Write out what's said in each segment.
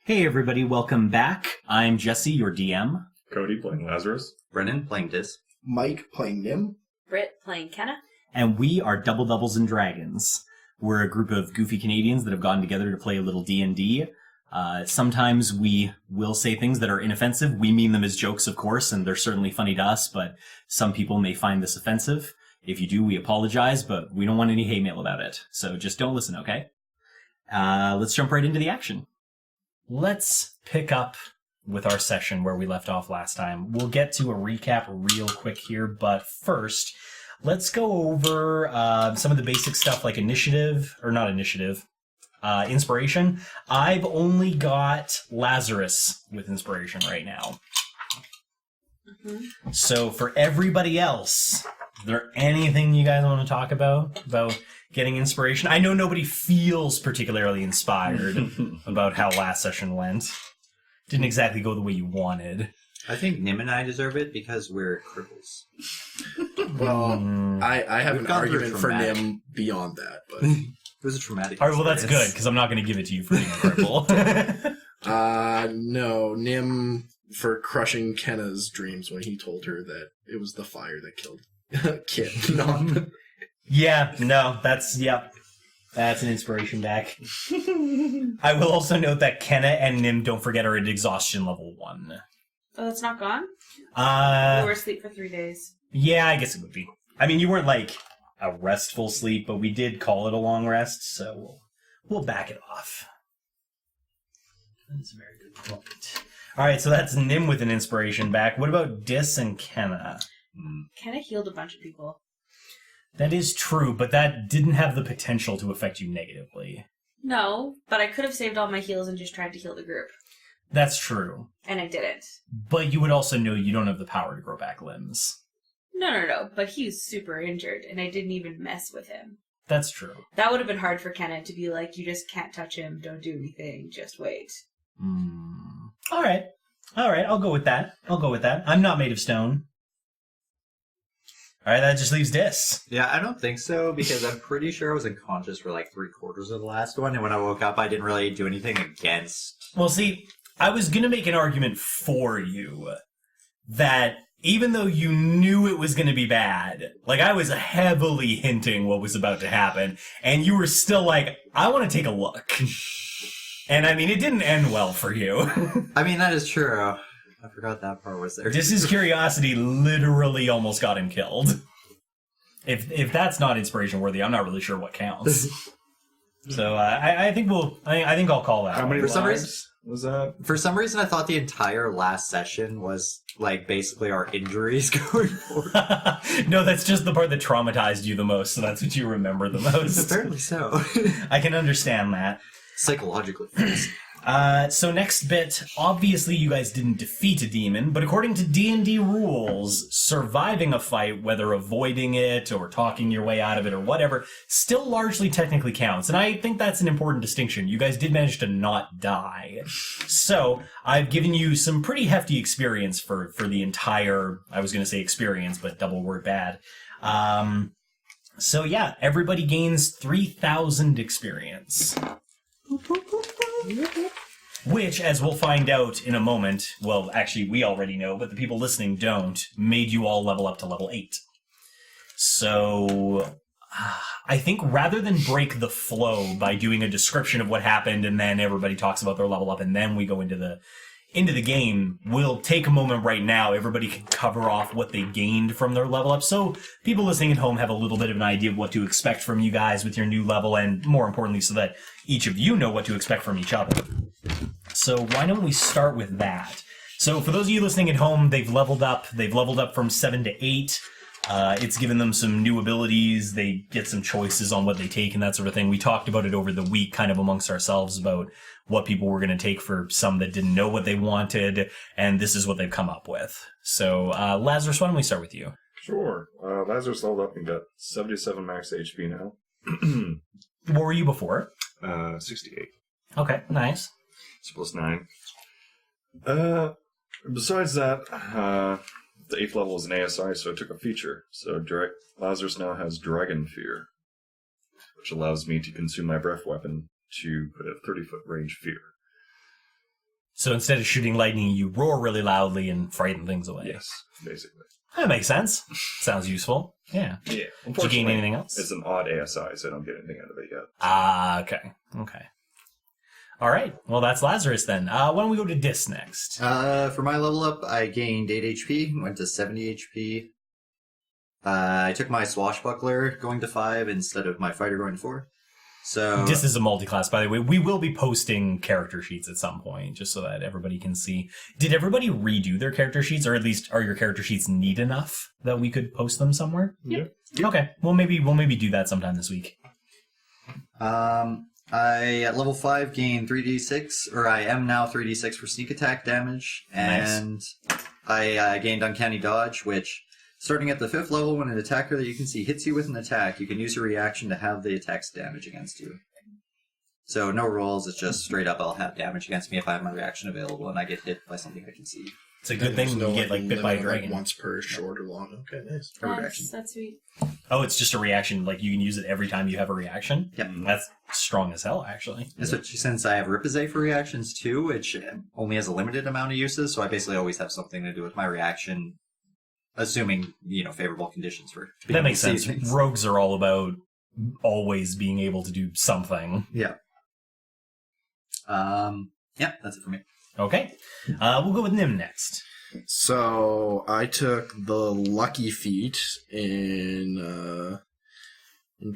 Hey everybody, welcome back. I'm Jesse, your DM. Cody playing Lazarus. Brennan playing Dis. Mike playing Nim. Britt playing Kenna. And we are Double Doubles and Dragons. We're a group of goofy Canadians that have gotten together to play a little D&D. Sometimes we will say things that are inoffensive. We mean them as jokes, of course, and they're certainly funny to us, but some people may find this offensive. If you do, we apologize, but we don't want any hate mail about it. So just don't listen, okay? Let's jump right into the action. Let's pick up with our session where we left off last time. We'll get to a recap real quick here, but first, let's go over some of the basic stuff like inspiration. I've only got Lazarus with inspiration right now. Mm-hmm. So for everybody else, is there anything you guys want to talk about getting inspiration? I know nobody feels particularly inspired about how last session went. Didn't exactly go the way you wanted. I think Nim and I deserve it because we're cripples. Well, I have an argument for Nim beyond that, but it was a traumatic All right, well, that's good, because I'm not going to give it to you for being a cripple. no, Nim for crushing Kenna's dreams when he told her that it was the fire that killed Kit, not... Yeah, no, that's an inspiration back. I will also note that Kenna and Nim, don't forget, are at exhaustion level 1. Oh, it's not gone? We were asleep for 3 days. Yeah, I guess it would be. I mean, you weren't like a restful sleep, but we did call it a long rest, so we'll back it off. That's a very good point. All right, so that's Nim with an inspiration back. What about Dis and Kenna? Kenna healed a bunch of people. That is true, but that didn't have the potential to affect you negatively. No, but I could have saved all my heals and just tried to heal the group. That's true. And I didn't. But you would also know you don't have the power to grow back limbs. No, but he's super injured, and I didn't even mess with him. That's true. That would have been hard for Kenna to be like, you just can't touch him, don't do anything, just wait. All right, I'll go with that. I'm not made of stone. All right, that just leaves Dis. Yeah, I don't think so, because I'm pretty sure I was unconscious for like 3/4 of the last one, and when I woke up, I didn't really do anything against. Well, see, I was going to make an argument for you that even though you knew it was going to be bad, like I was heavily hinting what was about to happen, and you were still like, I want to take a look. And I mean, it didn't end well for you. I mean, that is true. I forgot that part was there. Dis's curiosity literally almost got him killed. If that's not inspiration worthy, I'm not really sure what counts. So I think I'll call that. How many For some lives was that? For some reason, I thought the entire last session was like basically our injuries going forward. No, that's just the part that traumatized you the most, so that's what you remember the most. Apparently so. I can understand that. Psychologically. So next bit, obviously you guys didn't defeat a demon, but according to D&D rules, surviving a fight, whether avoiding it or talking your way out of it or whatever, still largely technically counts. And I think that's an important distinction. You guys did manage to not die. So I've given you some pretty hefty experience for the entire, I was going to say experience, but double word bad. So yeah, everybody gains 3,000 experience. Which, as we'll find out in a moment, well, actually, we already know, but the people listening don't, made you all level up to level 8. So, I think rather than break the flow by doing a description of what happened and then everybody talks about their level up and then we go into the game, we'll take a moment right now. Everybody can cover off what they gained from their level up, so people listening at home have a little bit of an idea of what to expect from you guys with your new level, and more importantly, so that each of you know what to expect from each other. So why don't we start with that? So for those of you listening at home, they've leveled up. They've leveled up from 7 to 8. It's given them some new abilities. They get some choices on what they take and that sort of thing. We talked about it over the week, kind of amongst ourselves, about what people were going to take for some that didn't know what they wanted, and this is what they've come up with. So, Lazarus, why don't we start with you? Sure. Lazarus leveled up and got 77 max HP now. What were you before? 68. Okay, nice. So plus 9. Besides that, the 8th level is an ASI, so I took a feature. So Lazarus now has Dragon Fear, which allows me to consume my breath weapon to put a 30-foot range fear. So instead of shooting lightning, you roar really loudly and frighten things away. Yes, basically. That makes sense. Sounds useful. Yeah. Yeah. Did you Unfortunately, gain anything else? it's an odd ASI, so I don't get anything out of it yet. Ah, okay. Okay. All right. Well, that's Lazarus then. Why don't we go to Dis next? For my level up, I gained 8 HP, went to 70 HP. I took my swashbuckler going to 5 instead of my fighter going to 4. So Dis is a multi-class, by the way. We will be posting character sheets at some point, just so that everybody can see. Did everybody redo their character sheets, or at least are your character sheets neat enough that we could post them somewhere? Yeah. Okay. Well, maybe we'll do that sometime this week. I at level 5 gained 3d6, or I am now 3d6 for sneak attack damage, and I gained uncanny dodge, which starting at the 5th level, when an attacker that you can see hits you with an attack, you can use your reaction to have the attack's damage against you. So no rolls, it's just straight up I'll have damage against me if I have my reaction available and I get hit by something I can see. It's a good thing There's you get like bit by a limit, dragon. once per short or long. Okay, nice. That's sweet. Oh, it's just a reaction. Like you can use it every time you have a reaction. Yep. That's strong as hell, actually. Especially since I have Ripazay for reactions too, which only has a limited amount of uses, so I basically always have something to do with my reaction, assuming, favorable conditions for being That makes able to sense. see things. Rogues are all about always being able to do something. Yeah. Yeah, that's it for me. Okay. We'll go with Nim next. So I took the lucky feat in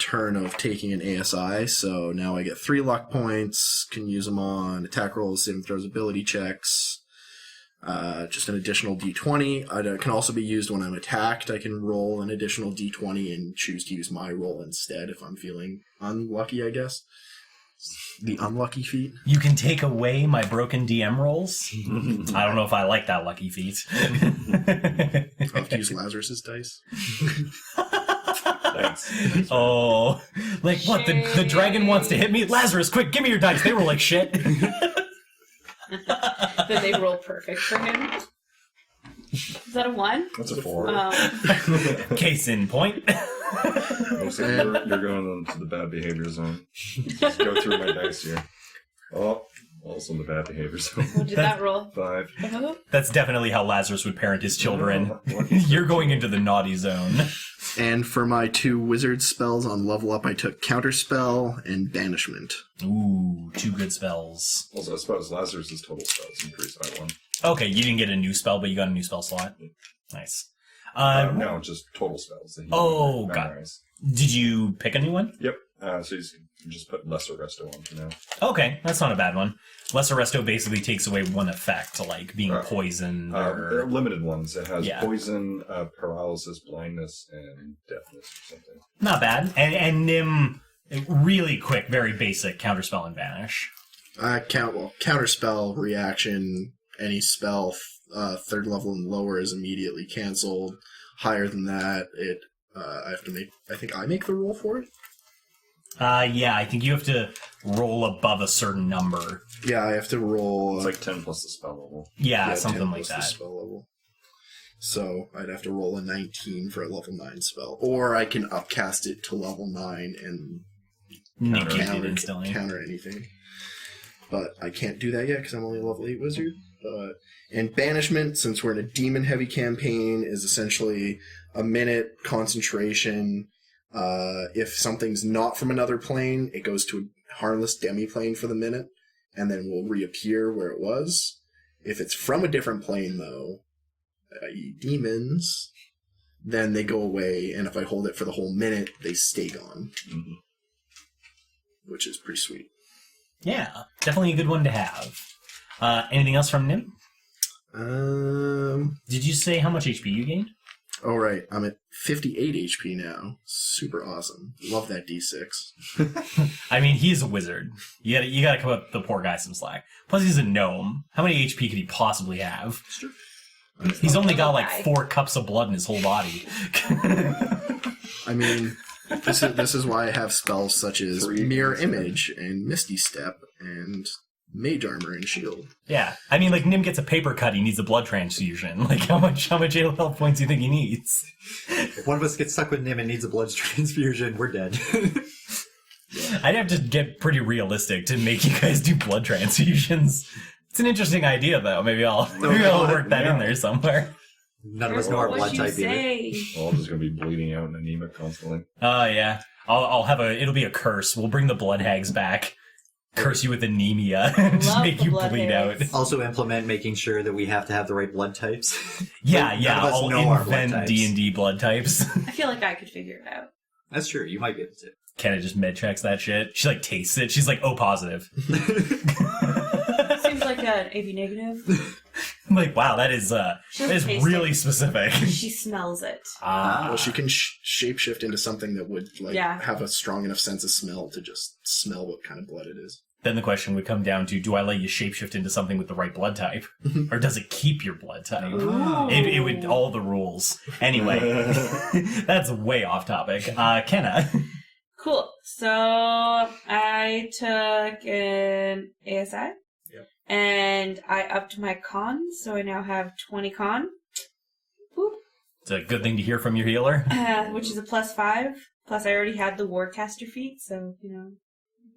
turn of taking an ASI. So now I get 3 luck points. Can use them on attack rolls, saving throws, ability checks. Just an additional D20. It can also be used when I'm attacked. I can roll an additional D20 and choose to use my roll instead if I'm feeling unlucky, I guess. The unlucky feat. You can take away my broken DM rolls. I don't know if I like that lucky feat. I'll have to use Lazarus's dice. Thanks. Oh, like what? The dragon wants to hit me? Lazarus, quick, give me your dice. They roll like shit. Then they roll perfect for him. Is that a 1? That's a 4. Case in point. Looks like you're going into the bad behavior zone. Just go through my dice here. Oh, also in the bad behavior zone. What did that roll? 5. That's definitely how Lazarus would parent his children. You're going into the naughty zone. And for my 2 wizard spells on level up, I took Counterspell and Banishment. Ooh, 2 good spells. Also, I suppose Lazarus' total spells increased by 1. Okay, you didn't get a new spell, but you got a new spell slot. Nice. No, just total spells. That you got memorize. Did you pick a new one? Yep. So you can just put Lesser Resto on for now. Okay, that's not a bad one. Lesser Resto basically takes away one effect, like being poisoned There are or... limited ones. It has Yeah. poison, paralysis, blindness, and deafness or something. Not bad. And Nim, really quick, very basic, Counterspell and Vanish. Counterspell, reaction, any spell 3rd level and lower is immediately canceled. Higher than that, I have to make... I think I make the roll for it? Yeah, I think you have to roll above a certain number. Yeah, I have to roll... It's like 10 plus the spell level. Yeah, 10 something like plus the that. spell level. So I'd have to roll a 19 for a level 9 spell. Or I can upcast it to level 9 and Negate it instantly. counter anything. But I can't do that yet because I'm only a level 8 wizard. And Banishment, since we're in a demon-heavy campaign, is essentially a minute concentration. If something's not from another plane, it goes to a harmless demi-plane for the minute, and then will reappear where it was. If it's from a different plane, though, i.e. demons, then they go away, and if I hold it for the whole minute, they stay gone. Mm-hmm. Which is pretty sweet. Yeah, definitely a good one to have. Anything else from Nim? Did you say how much HP you gained? Oh, right. I'm at 58 HP now. Super awesome. Love that D6. I mean, he's a wizard. You gotta cut the poor guy some slack. Plus, he's a gnome. How many HP could he possibly have? He's only got like 4 cups of blood in his whole body. I mean, this is why I have spells such as 3 Mirror Image and Misty Step and Mage Armor and Shield. Yeah, I mean, like Nim gets a paper cut, he needs a blood transfusion. Like, how much health points do you think he needs? If one of us gets stuck with Nim and needs a blood transfusion, we're dead. I'd have to get pretty realistic to make you guys do blood transfusions. It's an interesting idea, though. Maybe I'll work that in there somewhere. None of us know our blood type either. We're all just gonna be bleeding out and anemic constantly. Oh, yeah. I'll have it'll be a curse. We'll bring the blood hags back. Curse you with anemia and just Love make the you blood bleed out. hags. Also implement making sure that we have to have the right blood types. Yeah, None yeah. of us I'll know our blood invent types. D&D blood types. I feel like I could figure it out. That's true. You might be able to. Kenna just med checks that shit. She like tastes it. She's like, oh, positive. Seems like an AB negative. I'm like, wow, that is She doesn't taste really it. specific. She smells it. Well, she can shapeshift into something that would Yeah. have a strong enough sense of smell to just smell what kind of blood it is. Then the question would come down to, do I let you shapeshift into something with the right blood type? Or does it keep your blood type? Ooh. It would, all the rules. Anyway, that's way off topic. Kenna. Cool. So I took an ASI. Yep. And I upped my con, so I now have 20 con. Boop. It's a good thing to hear from your healer. Which is a +5. Plus I already had the Warcaster feat, so,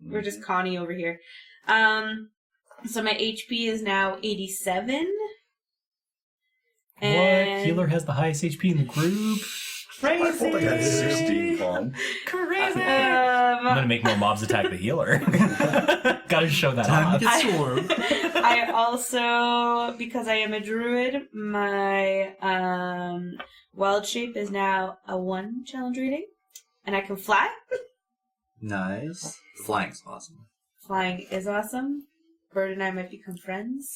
we're just conny over here. So my HP is now 87. What healer has the highest HP in the group? I got Crazy! 16 con. Crazy! I'm gonna make more mobs attack the healer. Gotta show that off. I also, because I am a druid, my wild shape is now a 1 challenge rating. And I can fly. Nice. Flying's awesome. Flying is awesome. Bird and I might become friends.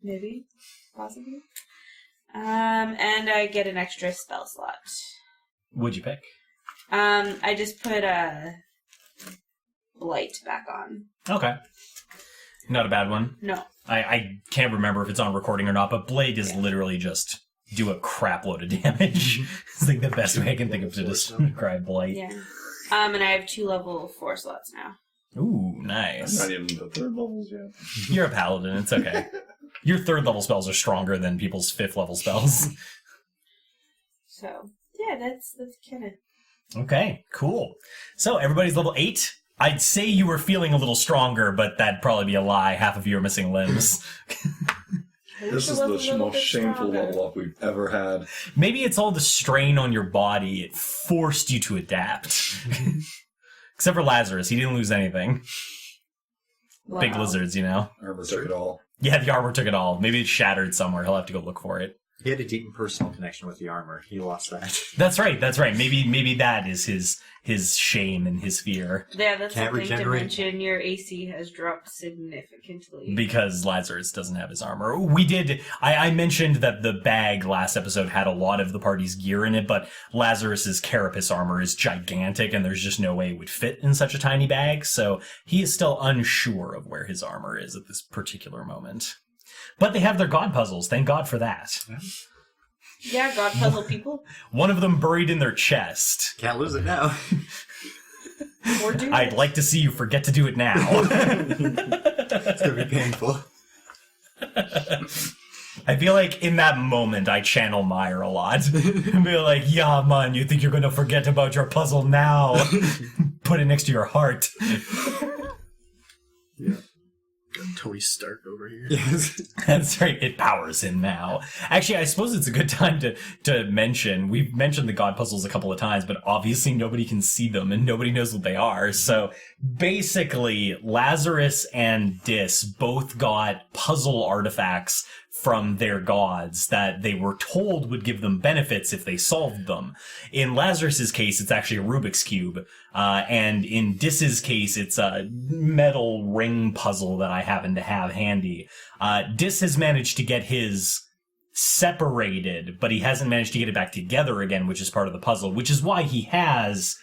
Maybe. Possibly. And I get an extra spell slot. What'd you pick? I just put a Blight back on. Okay. Not a bad one. No. I can't remember if it's on recording or not, but Blade is literally just do a crap load of damage. It's like the best way I can think of to describe Blight. Yeah. And I have 2 level 4 slots now. Ooh, I'm nice. not even the 3rd levels yet. You're a paladin, it's okay. Your 3rd level spells are stronger than people's 5th level spells. So, yeah, that's Kenna. Okay, cool. So everybody's level 8. I'd say you were feeling a little stronger, but that'd probably be a lie. Half of you are missing limbs. This is the most shameful level up we've ever had. Maybe it's all the strain on your body. It forced you to adapt. Except for Lazarus. He didn't lose anything. Wow. Big lizards, Armor took it all. Yeah, the armor took it all. Maybe it's shattered somewhere. He'll have to go look for it. He had a deep personal connection with the armor. He lost that. That's right. Maybe that is his shame and his fear. Yeah, that's Can't something to regenerate. mention. Your AC has dropped significantly. Because Lazarus doesn't have his armor. I mentioned that the bag last episode had a lot of the party's gear in it, but Lazarus's carapace armor is gigantic and there's just no way it would fit in such a tiny bag, so he is still unsure of where his armor is at this particular moment. But they have their god puzzles, thank God for that. Yeah, God puzzle people. One of them buried in their chest. Can't lose it now. Or do I'd it. like to see you forget to do it now. It's gonna be painful. I feel like in that moment I channel Meyer a lot. And be like, yeah, man, you think you're gonna forget about your puzzle now? Put it next to your heart. Yeah. Got Tony Stark over here. Yes. That's right, it powers him now. Actually, I suppose it's a good time to mention, we've mentioned the god puzzles a couple of times, but obviously nobody can see them and nobody knows what they are. So basically, Lazarus and Dis both got puzzle artifacts from their gods that they were told would give them benefits if they solved them. In Lazarus's case, it's actually a Rubik's Cube. And in Dis's case, it's a metal ring puzzle that I happen to have handy. Dis has managed to get his separated, but he hasn't managed to get it back together again, which is part of the puzzle, which is why he has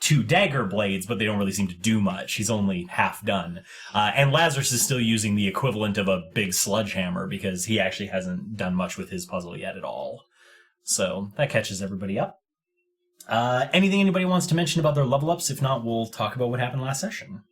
2 dagger blades, but they don't really seem to do much. He's only half done. And Lazarus is still using the equivalent of a big sledgehammer because he actually hasn't done much with his puzzle yet at all. So that catches everybody up. Anything anybody wants to mention about their level ups? If not, we'll talk about what happened last session.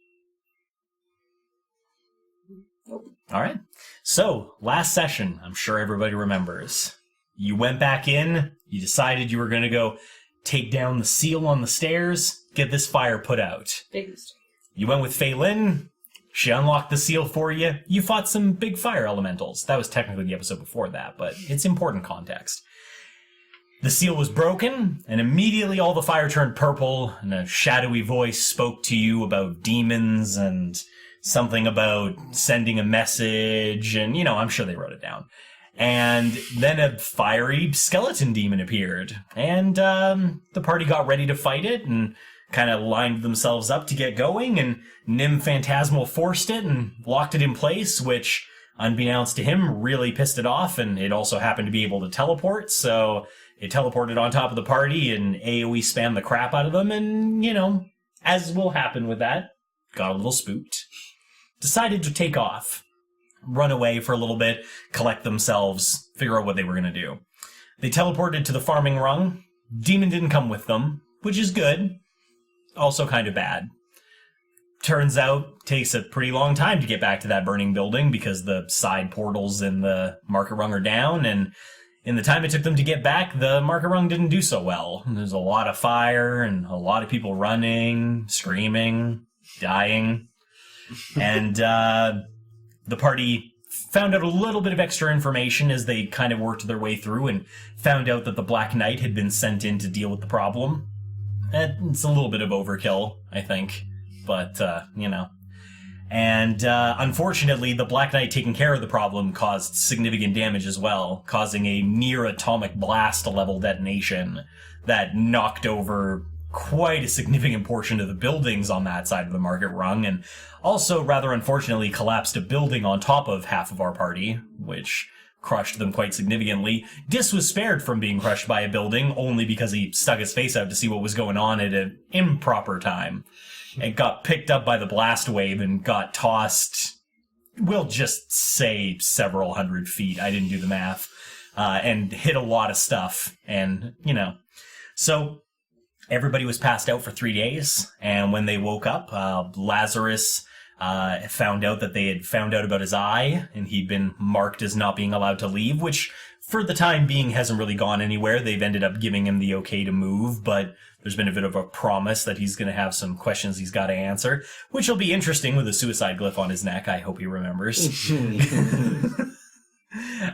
All right. So last session, I'm sure everybody remembers. You went back in, you decided you were going to go take down the seal on the stairs, get this fire put out. Big mistake. You went with Phelan, She unlocked the seal for you. You fought some big fire elementals. That was technically the episode before that, but it's important context. The seal was broken, and immediately all the fire turned purple, and a shadowy voice spoke to you about demons and something about sending a message, and, I'm sure they wrote it down. And then a fiery skeleton demon appeared, and the party got ready to fight it, and kind of lined themselves up to get going, and Nim Phantasmal forced it and locked it in place, which, unbeknownst to him, really pissed it off, and it also happened to be able to teleport, so it teleported on top of the party and AoE spammed the crap out of them, and, as will happen with that, got a little spooked. Decided to take off, run away for a little bit, collect themselves, figure out what they were going to do. They teleported to the farming rung. Demon didn't come with them, which is good, also kind of bad. Turns out, takes a pretty long time to get back to that burning building because the side portals in the market rung are down, and in the time it took them to get back, the market rung didn't do so well. There's a lot of fire and a lot of people running, screaming, dying. And the party found out a little bit of extra information as they kind of worked their way through and found out that the Black Knight had been sent in to deal with the problem. It's a little bit of overkill, I think. But, And unfortunately, the Black Knight taking care of the problem caused significant damage as well, causing a near-atomic blast level detonation that knocked over quite a significant portion of the buildings on that side of the market rung, and also, rather unfortunately, collapsed a building on top of half of our party, which crushed them quite significantly. Dis was spared from being crushed by a building only because he stuck his face out to see what was going on at an improper time. It got picked up by the blast wave and got tossed, we'll just say several hundred feet. I didn't do the math. And hit a lot of stuff. And, So, everybody was passed out for 3 days. And when they woke up, Lazarus found out that they had found out about his eye. And he'd been marked as not being allowed to leave, which for the time being hasn't really gone anywhere. They've ended up giving him the okay to move, but there's been a bit of a promise that he's going to have some questions he's got to answer, which will be interesting with a suicide glyph on his neck. I hope he remembers.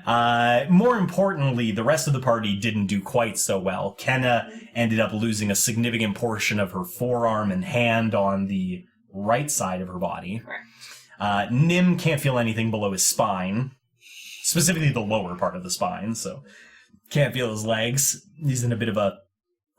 More importantly, the rest of the party didn't do quite so well. Kenna ended up losing a significant portion of her forearm and hand on the right side of her body. Correct. Nim can't feel anything below his spine, specifically the lower part of the spine, so can't feel his legs. He's in a bit of a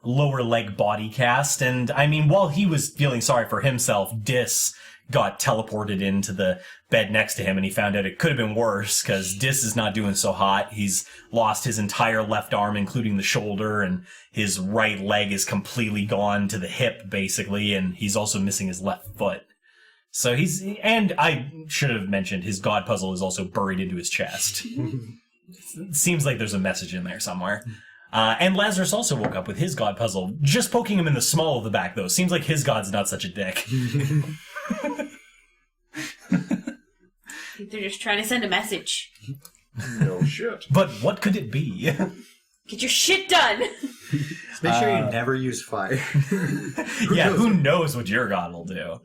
lower leg body cast, and while he was feeling sorry for himself, Dis got teleported into the bed next to him, and he found out it could have been worse, because Dis is not doing so hot. He's lost his entire left arm, including the shoulder, and his right leg is completely gone to the hip, basically, and he's also missing his left foot. So and I should have mentioned, his god puzzle is also buried into his chest. It seems like there's a message in there somewhere. And Lazarus also woke up with his god puzzle, just poking him in the small of the back, though. Seems like his god's not such a dick. I think they're just trying to send a message. No shit. But what could it be? Get your shit done! Just make sure you never use fire. Who knows what your god will do?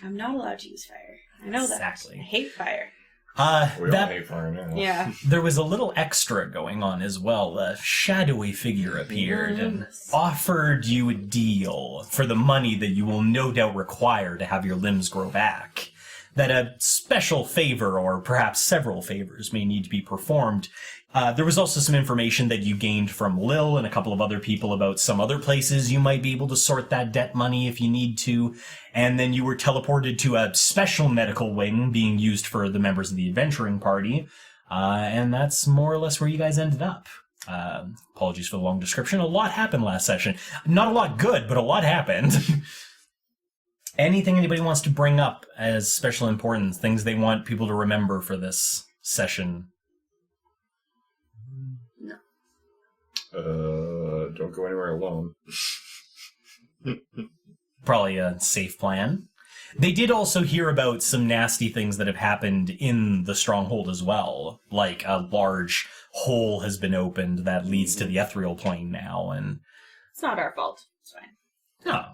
I'm not allowed to use fire. I know that. Exactly. I hate fire. We all hate fire now. Yeah. There was a little extra going on as well. A shadowy figure appeared and offered you a deal for the money that you will no doubt require to have your limbs grow back. That a special favor, or perhaps several favors, may need to be performed. There was also some information that you gained from Lil and a couple of other people about some other places you might be able to sort that debt money if you need to. And then you were teleported to a special medical wing being used for the members of the adventuring party. And that's more or less where you guys ended up. Apologies for the long description. A lot happened last session. Not a lot good, but a lot happened. Anything anybody wants to bring up as special importance, things they want people to remember for this session? Don't go anywhere alone. Probably a safe plan. They did also hear about some nasty things that have happened in the Stronghold as well. Like a large hole has been opened that leads to the ethereal plane now, and It's not our fault. It's fine. no.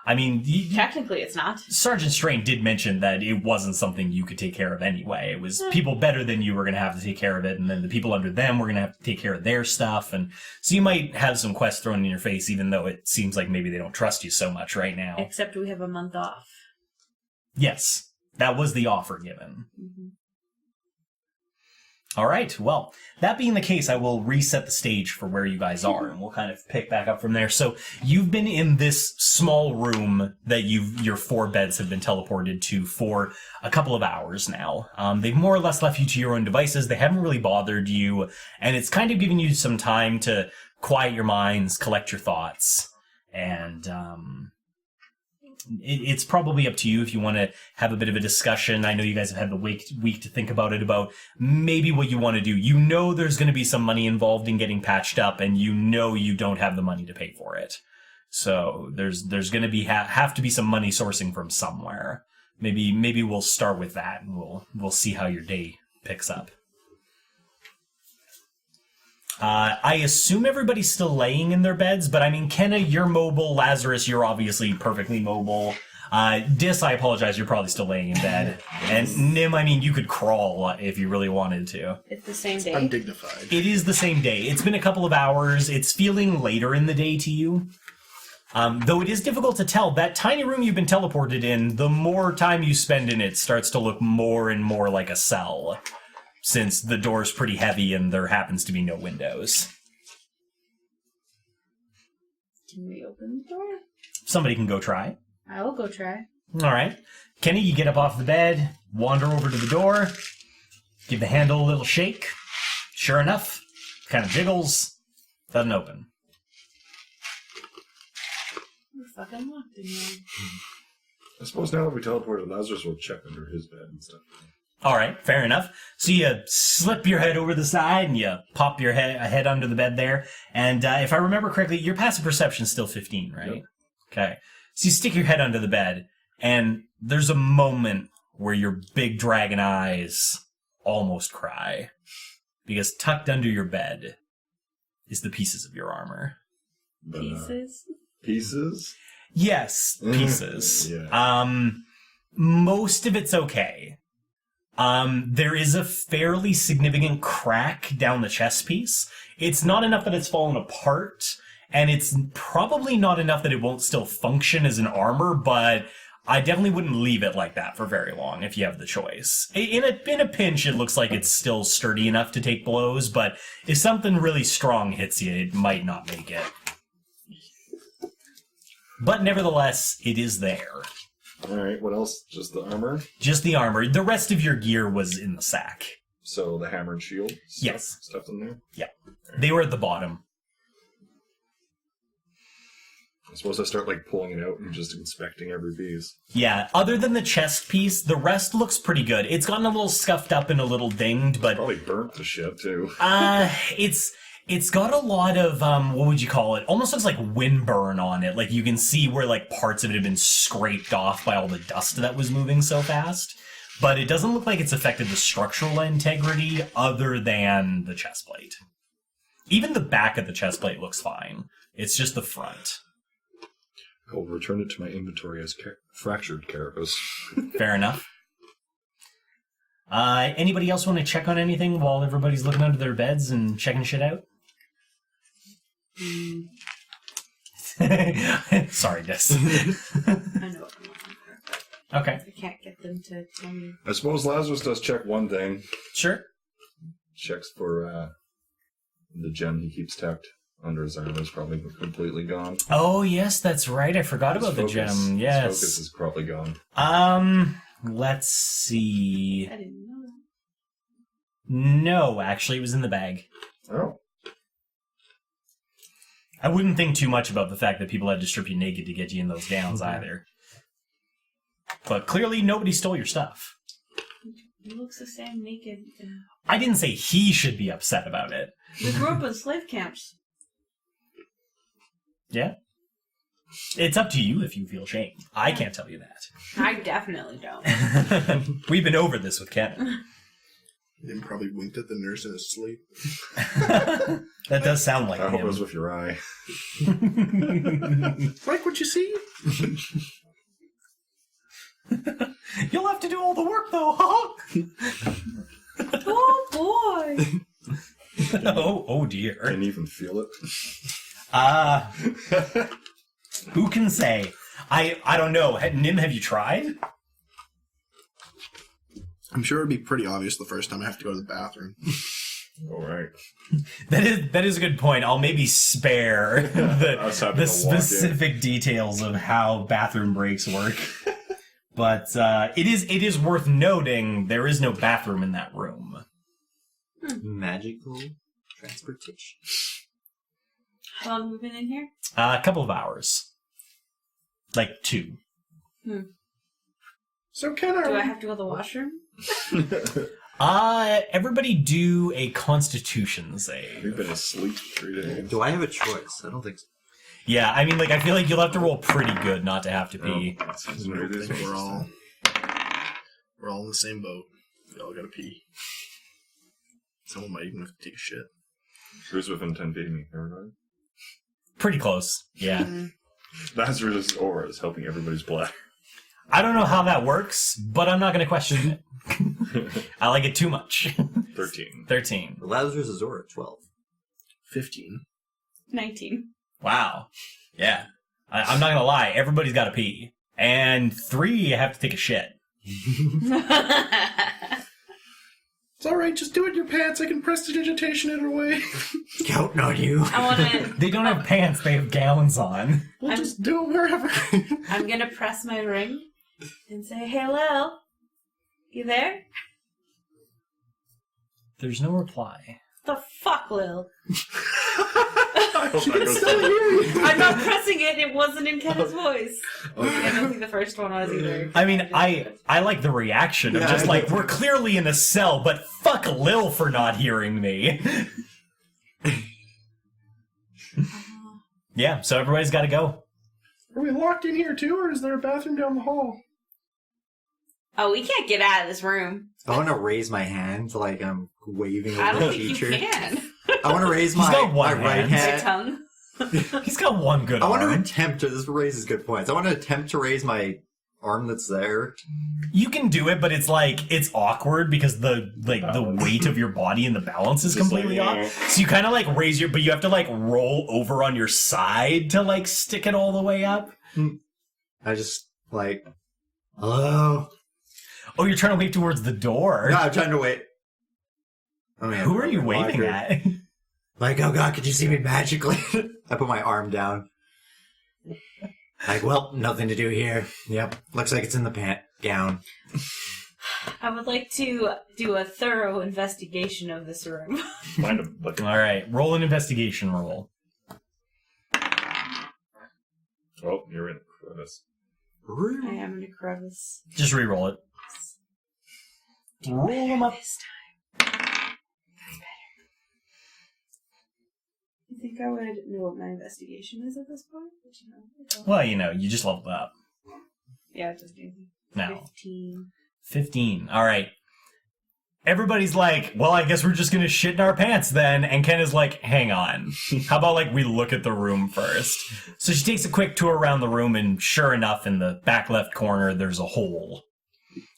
I mean, Technically, it's not. Sergeant Strain did mention that it wasn't something you could take care of anyway. It was people better than you were going to have to take care of it, and then the people under them were going to have to take care of their stuff. And so you might have some quests thrown in your face, even though it seems like maybe they don't trust you so much right now. Except we have a month off. Yes, that was the offer given. Mm-hmm. All right, well, that being the case, I will reset the stage for where you guys are, and we'll kind of pick back up from there. So you've been in this small room that your 4 beds have been teleported to for a couple of hours now. They've more or less left you to your own devices. They haven't really bothered you, and it's kind of giving you some time to quiet your minds, collect your thoughts, and it's probably up to you if you want to have a bit of a discussion. I know you guys have had the week to think about it, about maybe what you want to do. You know there's going to be some money involved in getting patched up, and you know you don't have the money to pay for it. So there's going to be have to be some money sourcing from somewhere. Maybe we'll start with that, and we'll see how your day picks up. I assume everybody's still laying in their beds, but I mean, Kenna, you're mobile. Lazarus, you're obviously perfectly mobile. Dis, I apologize, you're probably still laying in bed. And Nim, I mean, you could crawl if you really wanted to. It's the same day. Undignified. It is the same day. It's been a couple of hours. It's feeling later in the day to you. Though it is difficult to tell, that tiny room you've been teleported in, the more time you spend in it starts to look more and more like a cell, since the door's pretty heavy and there happens to be no windows. Can we open the door? Somebody can go try. I will go try. All right. Kenny, you get up off the bed, wander over to the door, give the handle a little shake. Sure enough, kind of jiggles, doesn't open. We're fucking locked in here. I suppose now that we teleported, Lazarus will check under his bed and stuff. All right, fair enough. So you slip your head over the side and you pop your head under the bed there. And if I remember correctly, your passive perception's still 15, right? Yep. Okay. So you stick your head under the bed, and there's a moment where your big dragon eyes almost cry. Because tucked under your bed is the pieces of your armor. But, Pieces? Pieces? Yes, pieces. Yeah. Most of it's okay. There is a fairly significant crack down the chest piece. It's not enough that it's fallen apart, and it's probably not enough that it won't still function as an armor, but I definitely wouldn't leave it like that for very long if you have the choice. In a pinch, it looks like it's still sturdy enough to take blows, but if something really strong hits you, it might not make it. But nevertheless, it is there. Alright, what else? Just the armor? Just the armor. The rest of your gear was in the sack. So the hammer and shield? Yes. Stuff in there? Yeah. They were at the bottom. I suppose I start, pulling it out and just inspecting every piece. Yeah, other than the chest piece, the rest looks pretty good. It's gotten a little scuffed up and a little dinged, but... Probably burnt to shit, too. It's got a lot of, what would you call it? Almost looks like windburn on it. Like, you can see where, parts of it have been scraped off by all the dust that was moving so fast. But it doesn't look like it's affected the structural integrity other than the chest plate. Even the back of the chest plate looks fine. It's just the front. I'll return it to my inventory as fractured carapace. Fair enough. Anybody else want to check on anything while everybody's looking under their beds and checking shit out? Sorry, Des. I know what I'm looking for. Okay. I can't get them to tell me. I suppose Lazarus does check one thing. Sure. Checks for the gem he keeps tucked under his arm is probably completely gone. Oh, yes, that's right. I forgot about the gem. Yes. His focus is probably gone. Let's see. I didn't know that. No, actually, it was in the bag. Oh. I wouldn't think too much about the fact that people had to strip you naked to get you in those gowns either. But clearly, nobody stole your stuff. He looks the same naked. I didn't say he should be upset about it. We grew up in slave camps. Yeah? It's up to you if you feel shame. I can't tell you that. I definitely don't. We've been over this with Kenna. Nim probably winked at the nurse in his sleep. That does sound like I hope it him. was with your eye. Like what you see? You'll have to do all the work, though. Oh boy! Oh dear. Can you even feel it? Who can say? I don't know. Nim, have you tried? I'm sure it'd be pretty obvious the first time I have to go to the bathroom. All right. That is a good point. I'll maybe spare the specific details of how bathroom breaks work. But it is worth noting there is no bathroom in that room. Magical transportation. How long have we been in here? A couple of hours. Like 2. So Kenna, Do I have to go to the washroom? Everybody do a Constitution save. We've been asleep 3 days. Do I have a choice? I don't think so. Yeah, I mean, like, I feel like you'll have to roll pretty good not to have to pee. Oh, that's what it is. we're all in the same boat. We all gotta pee. Someone might even have to take a shit. Who's within 10 feet of me? Everybody? Pretty close, yeah. Lazarus' aura is helping everybody's bladder. I don't know how that works, but I'm not going to question it. I like it too much. 13. 13. Lazarus is aura 12. 15. 19. Wow. Yeah. I'm not going to lie. Everybody's got to pee. And 3 have to take a shit. It's alright, just do it in your pants. I can prestidigitation it away. Counting on you. I want to. They don't have pants. They have gowns on. We'll just do it wherever. I'm gonna press my ring and say, "Hey, Lil, you there? There's no reply. The fuck, Lil? I hope that goes Still hear you. I'm not pressing it. It wasn't in Kenna's voice. I don't think the first one was either. I mean, I like the reaction of just like, we're clearly in a cell, but fuck Lil for not hearing me. Yeah, so everybody's got to go. Are we locked in here too, or is there a bathroom down the hall? Oh, we can't get out of this room. I want to raise my hand like I'm waving I at don't the think teacher. you can. I want to raise He's my got one right hand. My hand. tongue. He's got one good I want to arm. attempt to. This raises good points. I want to attempt to raise my arm that's there. You can do it, but it's like, it's awkward because the weight of your body and the balance is Just completely like, off. So you kind of like raise but you have to like roll over on your side to like stick it all the way up. I just like, hello. Oh, you're trying to wave towards the door. No, I'm trying to wait. Oh, man, Who are you waving at? Like, oh god, could you see me magically? I put my arm down. Like, well, nothing to do here. Yep, looks like it's in the gown. I would like to do a thorough investigation of this room. Mind him. Like, All right, roll an investigation roll. oh, you're in a crevice. I am in a crevice. Just re-roll it. Roll them up. This time. That's better. You think I would know what my investigation is at this point? But, you know, I don't. Well, you know, you just leveled up. Yeah, it doesn't do anything. No. 15. 15. All right. Everybody's like, well, I guess we're just going to shit in our pants then. And Ken is like, hang on. How about like we look at the room first? So she takes a quick tour around the room, and sure enough, in the back left corner, there's a hole.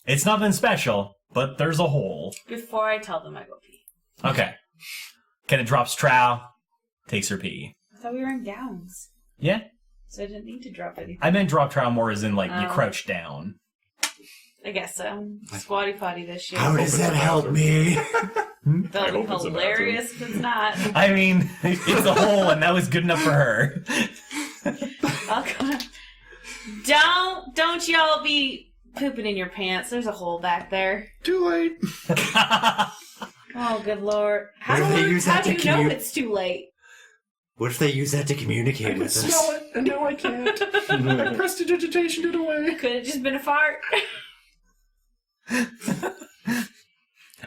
It's nothing special, but there's a hole. Before I tell them I go pee. Okay. Kenna drops trowel, takes her pee. I thought we were in gowns. Yeah. So I didn't need to drop anything. I meant drop trowel more as in like you Oh. crouch down. I guess so. Squatty potty this shit. How does that help me? That'll I be hope it's a hilarious if it's not. I mean, it's a hole, and that was good enough for her. I'll go. Don't y'all be pooping in your pants. There's a hole back there. Too late. Oh, good lord. How What if they do use that you to know commu- it's too late? What if they use that to I communicate can with us? smell it, and now I can't. I prestidigitation it away. Could have just been a fart.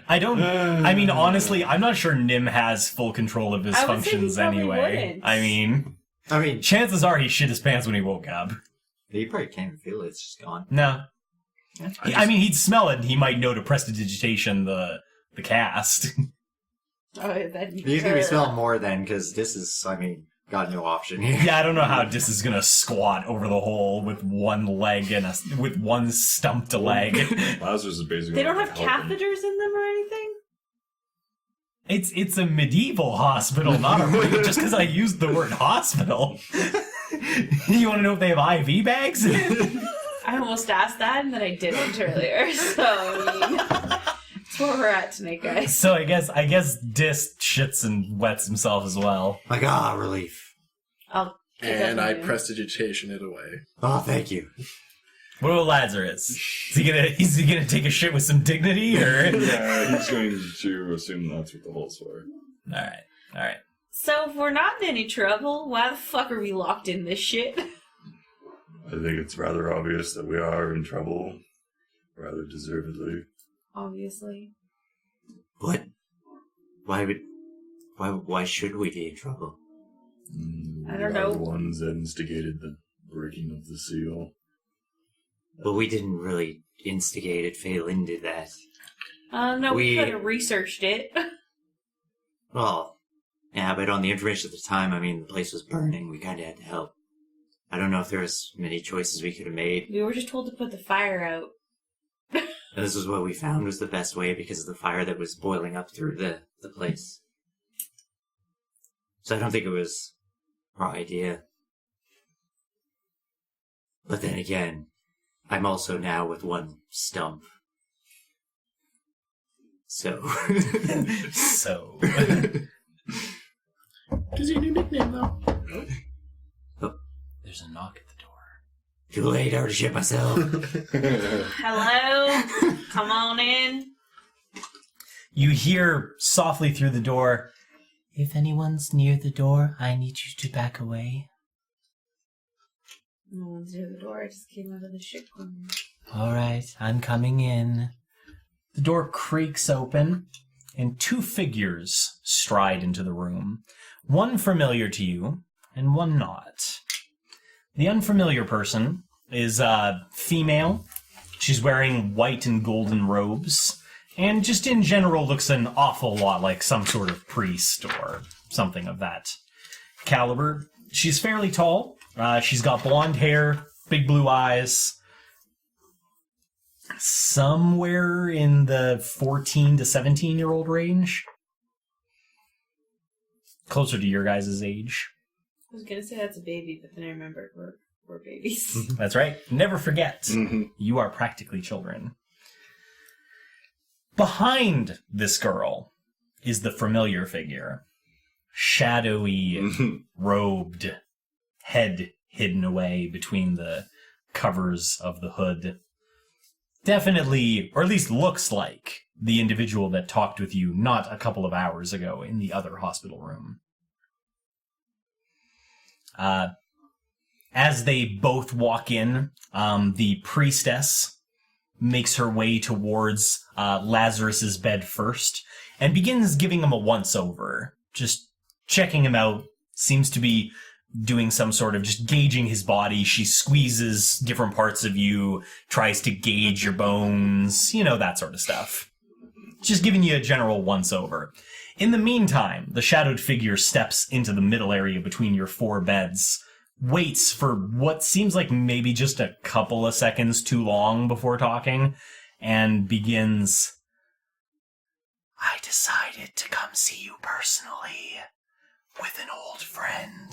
I mean, honestly, I'm not sure Nim has full control of his I would say he functions probably anyway. wouldn't. I mean, I mean, chances are he shit his pants when he woke up. you probably can't even feel it. It's just gone. No. I mean, he'd smell it, and he might know to prestidigitation the the cast. Oh, then He's gonna be smelling more then, because this is, got no option here. Yeah, I don't know how Dis is gonna squat over the hole with one leg and with one stumped leg. Lazarus is basically. They don't have helping. catheters in them or anything? It's a medieval hospital, not a just because I used the word hospital. You want to know if they have IV bags? I almost asked that, and then I didn't earlier. So, that's where we're at tonight, guys. So I guess Dis shits and wets himself as well. Relief. I'll And I prestidigitation it away. Oh, thank you. What about Lazarus? Is he gonna take a shit with some dignity, or? Yeah, he's going to assume that's what the hole's for. All right. So, if we're not in any trouble, why the fuck are we locked in this shit? I think it's rather obvious that we are in trouble, rather deservedly. Obviously. What? Why should we be in trouble? I don't We are know. the ones that instigated the breaking of the seal. But we didn't really instigate it. Phelan did that. No, we could have researched it. Well, yeah, but on the information at the time, the place was burning. We kind of had to help. I don't know if there was many choices we could have made. We were just told to put the fire out. This is what we found was the best way because of the fire that was boiling up through the place. So I don't think it was our idea. But then again, I'm also now with one stump. So. So. Gives you a new nickname, though. There's a knock at the door. Too late, I already shit myself. Hello? Come on in. You hear softly through the door, "If anyone's near the door, I need you to back away." No one's near the door. I just came out of the shit corner. All right, I'm coming in. The door creaks open, and two figures stride into the room. One familiar to you, and one not. The unfamiliar person is female. She's wearing white and golden robes, and just in general looks an awful lot like some sort of priest or something of that caliber. She's fairly tall. She's got blonde hair, big blue eyes. Somewhere in the 14 to 17-year-old range. Closer to your guys' age. I was gonna say that's a baby, but then I remembered we're babies. That's right. Never forget. Mm-hmm. You are practically children. Behind this girl is the familiar figure. Shadowy, robed, head hidden away between the covers of the hood. Definitely, or at least looks like, the individual that talked with you not a couple of hours ago in the other hospital room. As they both walk in, the priestess makes her way towards Lazarus's bed first and begins giving him a once-over. Just checking him out. Seems to be doing some sort of just gauging his body. She squeezes different parts of you, tries to gauge your bones, that sort of stuff. Just giving you a general once-over. In the meantime, the shadowed figure steps into the middle area between your four beds, waits for what seems like maybe just a couple of seconds too long before talking, and begins, "I decided to come see you personally with an old friend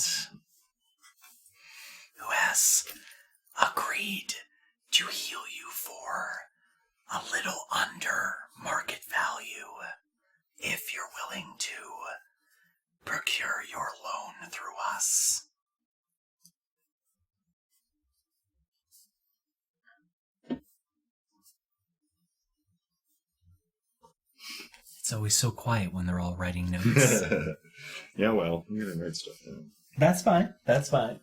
who has agreed to heal you for a little under market value if you're willing to procure your loan through us." It's always so quiet when they're all writing notes. Yeah, well, I'm gonna write stuff down. That's fine. That's fine.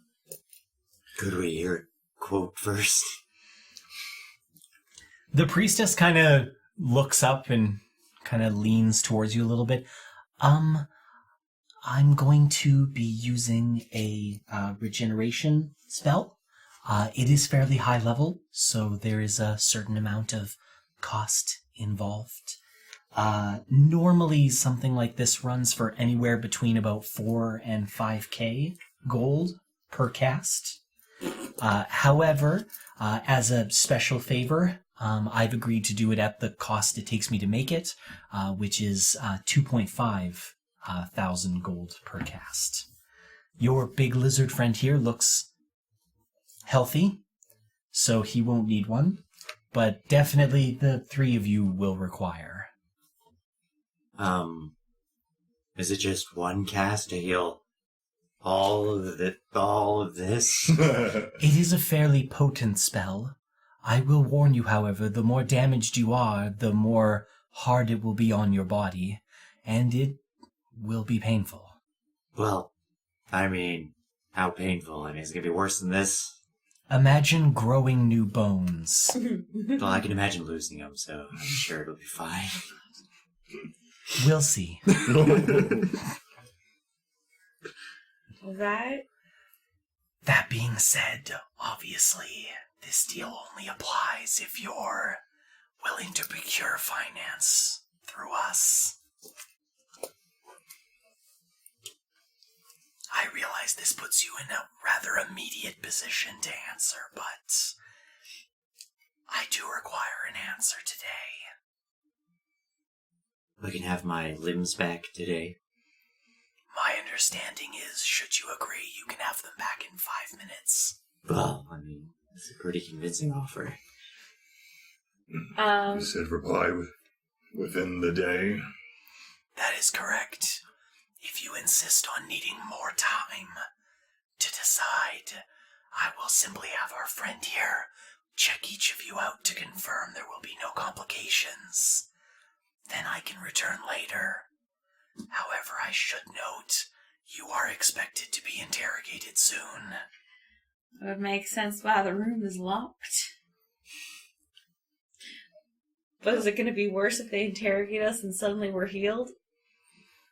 Could we hear a quote first? The priestess kind of looks up and kind of leans towards you a little bit. I'm going to be using a regeneration spell. It is fairly high level, so there is a certain amount of cost involved. Normally something like this runs for anywhere between about 4 and 5k gold per cast. However, as a special favor, I've agreed to do it at the cost it takes me to make it, which is 2.5 thousand gold per cast. Your big lizard friend here looks healthy, so he won't need one, but definitely the 3 of you will require. Is it just one cast to heal all of this? It is a fairly potent spell. I will warn you, however, the more damaged you are, the more hard it will be on your body, and it will be painful. Well, I mean, how painful? I mean, is it gonna be worse than this? Imagine growing new bones. Well, I can imagine losing them, so I'm sure it'll be fine. We'll see. Right? That being said, obviously, this deal only applies if you're willing to procure finance through us. I realize this puts you in a rather immediate position to answer, but I do require an answer today. I can have my limbs back today. My understanding is, should you agree, you can have them back in 5 minutes. Well, I mean, it's a pretty convincing offer. You said reply within the day. That is correct. If you insist on needing more time to decide, I will simply have our friend here check each of you out to confirm there will be no complications. Then I can return later. However, I should note, you are expected to be interrogated soon. It would make sense why the room is locked. But is it going to be worse if they interrogate us and suddenly we're healed?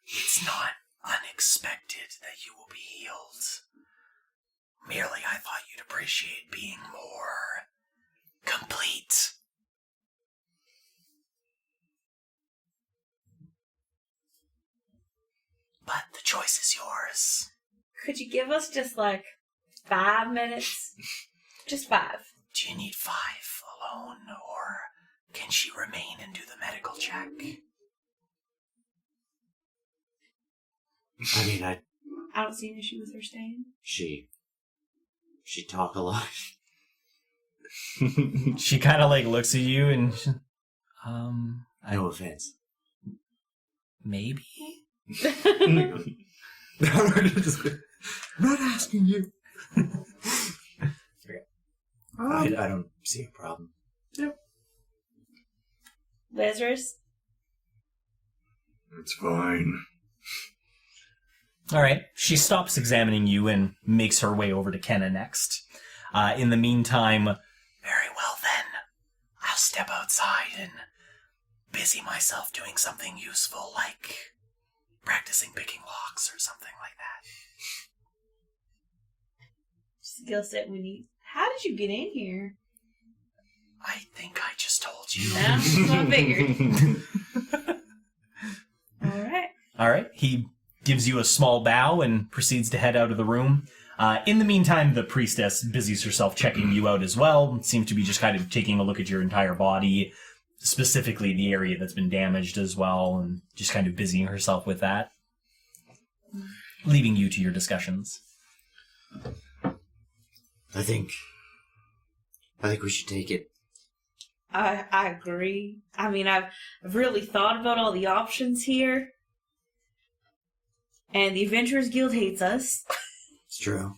It's not unexpected that you will be healed. Merely I thought you'd appreciate being more complete. But the choice is yours. Could you give us just 5 minutes? Just 5. Do you need 5 alone, or can she remain and do the medical check? I mean, I don't see an issue with her staying. she talked a lot. She kind of looks at you and, No offense. maybe? I'm not asking you. I don't see a problem. Lazarus? It's fine. All right. She stops examining you and makes her way over to Kenna next. In the meantime, very well then. I'll step outside and busy myself doing something useful, like practicing picking locks or something like that. Skill set we need. How did you get in here? I think I just told you. No, that's what I figured. Alright. All right. He gives you a small bow and proceeds to head out of the room. In the meantime, the priestess busies herself checking you out as well. Seems to be just kind of taking a look at your entire body, specifically the area that's been damaged as well, and just kind of busying herself with that, leaving you to your discussions. I think we should take it. I agree. I mean, I've really thought about all the options here. And the Adventurers Guild hates us. It's true.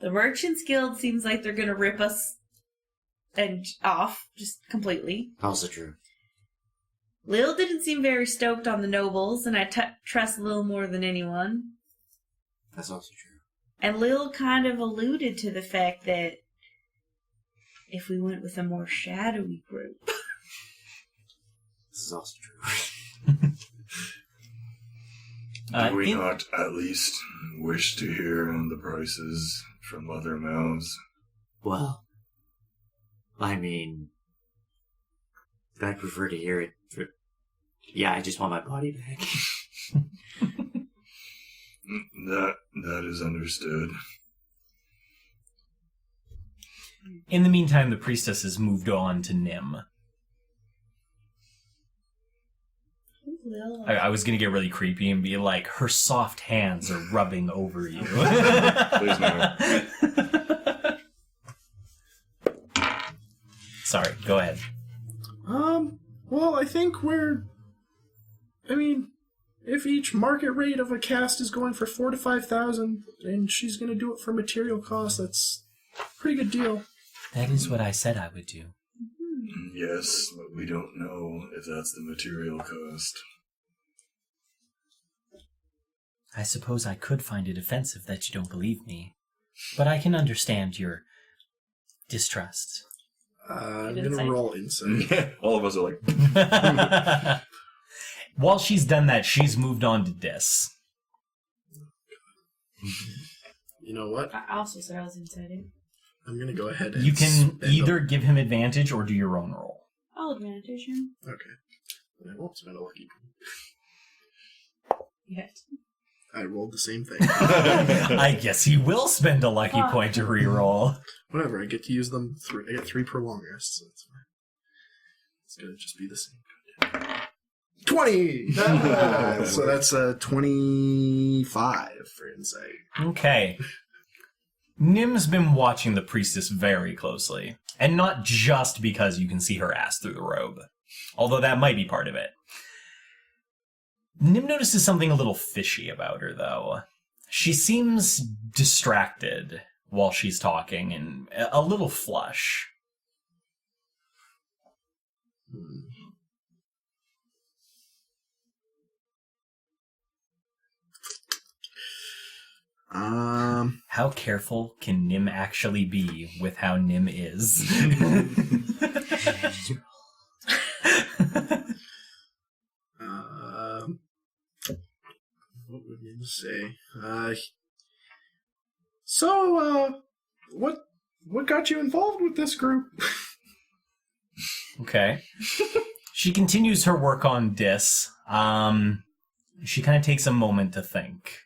The Merchants Guild seems like they're going to rip us off just completely. Also true. Lil didn't seem very stoked on the nobles, and I trust Lil more than anyone. That's also true. And Lil kind of alluded to the fact that if we went with a more shadowy group. This is also true. Do we not at least wish to hear the prices from other mouths? Well, I mean, I'd prefer to hear it Yeah, I just want my body back. That is understood. In the meantime, the priestess has moved on to Nim. I was going to get really creepy and be like, her soft hands are rubbing over you. Please no. Sorry, go ahead. Well, I think if each market rate of a cast is going for 4,000 to 5,000, and she's going to do it for material cost, that's a pretty good deal. That is what I said I would do. Yes, but we don't know if that's the material cost. I suppose I could find it offensive that you don't believe me, but I can understand your distrust. I'm going to roll insight. Yeah, all of us are like... While she's done that, she's moved on to Dis. You know what? I also said I was inciting. I'm going to go ahead and You can spend either give him advantage or do your own roll. I'll advantage him. Okay. I won't spend a lucky point. Yes. I rolled the same thing. I guess he will spend a lucky point to reroll. Whatever, I get to use them I get 3 per long rest, so that's fine. It's going to just be the same. 20! So that's 25 for insight. Okay. Nim's been watching the priestess very closely. And not just because you can see her ass through the robe. Although that might be part of it. Nim notices something a little fishy about her, though. She seems distracted while she's talking and a little flush. How careful can Nim actually be with how Nim is? What would Nim say? So, what got you involved with this group? Okay. She continues her work on Dis. She kind of takes a moment to think.